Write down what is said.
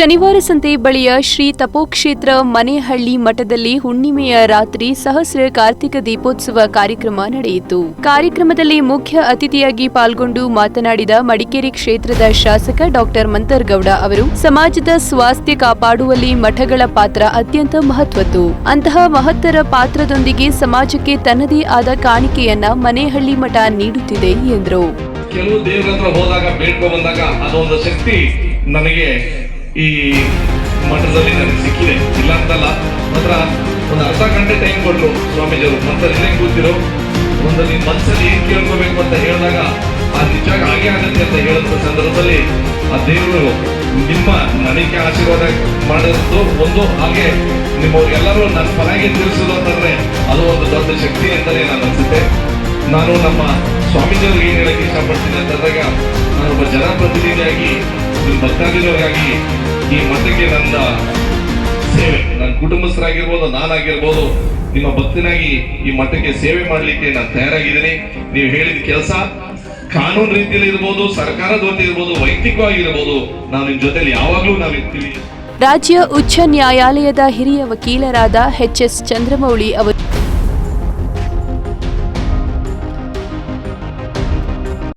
ಶನಿವಾರ ಸಂತೆ ಬಳಿಯ ಶ್ರೀ ತಪೋಕ್ಷೇತ್ರ ಮನೆಹಳ್ಳಿ ಮಠದಲ್ಲಿ ಹುಣ್ಣಿಮೆಯ ರಾತ್ರಿ ಸಹಸ್ರ ಕಾರ್ತಿಕ ದೀಪೋತ್ಸವ ಕಾರ್ಯಕ್ರಮ ನಡೆಯಿತು. ಕಾರ್ಯಕ್ರಮದಲ್ಲಿ ಮುಖ್ಯ ಅತಿಥಿಯಾಗಿ ಪಾಲ್ಗೊಂಡು ಮಾತನಾಡಿದ ಮಡಿಕೇರಿ ಕ್ಷೇತ್ರದ ಶಾಸಕ ಡಾಕ್ಟರ್ ಮಂತರ್ಗೌಡ ಅವರು, ಸಮಾಜದ ಸ್ವಾಸ್ಥ್ಯ ಕಾಪಾಡುವಲ್ಲಿ ಮಠಗಳ ಪಾತ್ರ ಅತ್ಯಂತ ಮಹತ್ವದ್ದು. ಅಂತಹ ಮಹತ್ತರ ಪಾತ್ರದೊಂದಿಗೆ ಸಮಾಜಕ್ಕೆ ತನ್ನದೇ ಆದ ಕಾಣಿಕೆಯನ್ನ ಮನೆಹಳ್ಳಿ ಮಠ ನೀಡುತ್ತಿದೆ ಎಂದರು. ಕೆಲವು ದೇವರ ಹತ್ರ ಹೋದಾಗ ಬೇಡ್ಕೊ ಬಂದಾಗ ಅದೊಂದು ಶಕ್ತಿ ನನಗೆ ಈ ಮಠದಲ್ಲಿ ನನಗೆ ಸಿಕ್ಕಿದೆ. ಇಲ್ಲ ಅಂತಲ್ಲ, ಮಾತ್ರ ಒಂದು ಅರ್ಧ ಗಂಟೆ ಟೈಮ್ ಕೊಟ್ಟರು ಸ್ವಾಮೀಜಿಯವರು. ಮತ್ತೆ ಇಲ್ಲೇ ಕೂತಿರೋ ಒಂದು ನಿಮ್ಮ ಮನಸ್ಸಲ್ಲಿ ಏನ್ ಕೇಳ್ಕೋಬೇಕು ಅಂತ ಹೇಳಿದಾಗ ಆ ನಿಜವಾಗಿ ಹಾಗೆ ಆಗುತ್ತೆ ಅಂತ ಹೇಳುವಂತ ಸಂದರ್ಭದಲ್ಲಿ ಆ ದೇವರು ನಿಮ್ಮ ನನಗೆ ಆಶೀರ್ವಾದ ಮಾಡೋದು ಒಂದು, ಹಾಗೆ ನಿಮ್ಮವ್ರಿಗೆಲ್ಲರೂ ನನ್ನ ಪರಾಗಿ ತಿಳಿಸೋದು ಅಂತಂದ್ರೆ ಅದು ಒಂದು ದೊಡ್ಡ ಶಕ್ತಿ ಅಂತಲೇ ನಾನು ಅನ್ಸುತ್ತೆ. ನಾನು ನಮ್ಮ ಸ್ವಾಮೀಜಿಯವ್ರಿಗೆ ಏನ್ ಹೇಳಕ್ಕೆ ಇಷ್ಟಪಡ್ತೀನಿ ಅಂತಂದಾಗ, ನಾನೊಬ್ಬ ಜನಪ್ರತಿನಿಧಿಯಾಗಿ ಭಕ್ತಾದಿಗಳಾಗಿ ಈ ಮಠಕ್ಕೆ ನನ್ನ ಸೇವೆ, ನನ್ನ ಕುಟುಂಬಸ್ಥರಾಗಿರ್ಬೋದು, ನಾನಾಗಿರ್ಬೋದು, ನಿಮ್ಮ ಭಕ್ತನಾಗಿ ಈ ಮಠಕ್ಕೆ ಸೇವೆ ಮಾಡಲಿಕ್ಕೆ ನಾನು ತಯಾರಾಗಿದ್ದೀನಿ. ನೀವು ಹೇಳಿದ ಕೆಲಸ ಕಾನೂನು ರೀತಿಯಲ್ಲಿ ಇರ್ಬೋದು, ಸರ್ಕಾರದ ವತಿ ಇರ್ಬೋದು, ವೈಯಕ್ತಿಕವಾಗಿರ್ಬೋದು, ನಾವು ನಿಮ್ಮ ಜೊತೆಲಿ ಯಾವಾಗಲೂ ನಾವಿರ್ತೀವಿ. ರಾಜ್ಯ ಉಚ್ಚ ನ್ಯಾಯಾಲಯದ ಹಿರಿಯ ವಕೀಲರಾದ ಎಚ್.ಎಸ್. ಚಂದ್ರಮೌಳಿ ಅವರು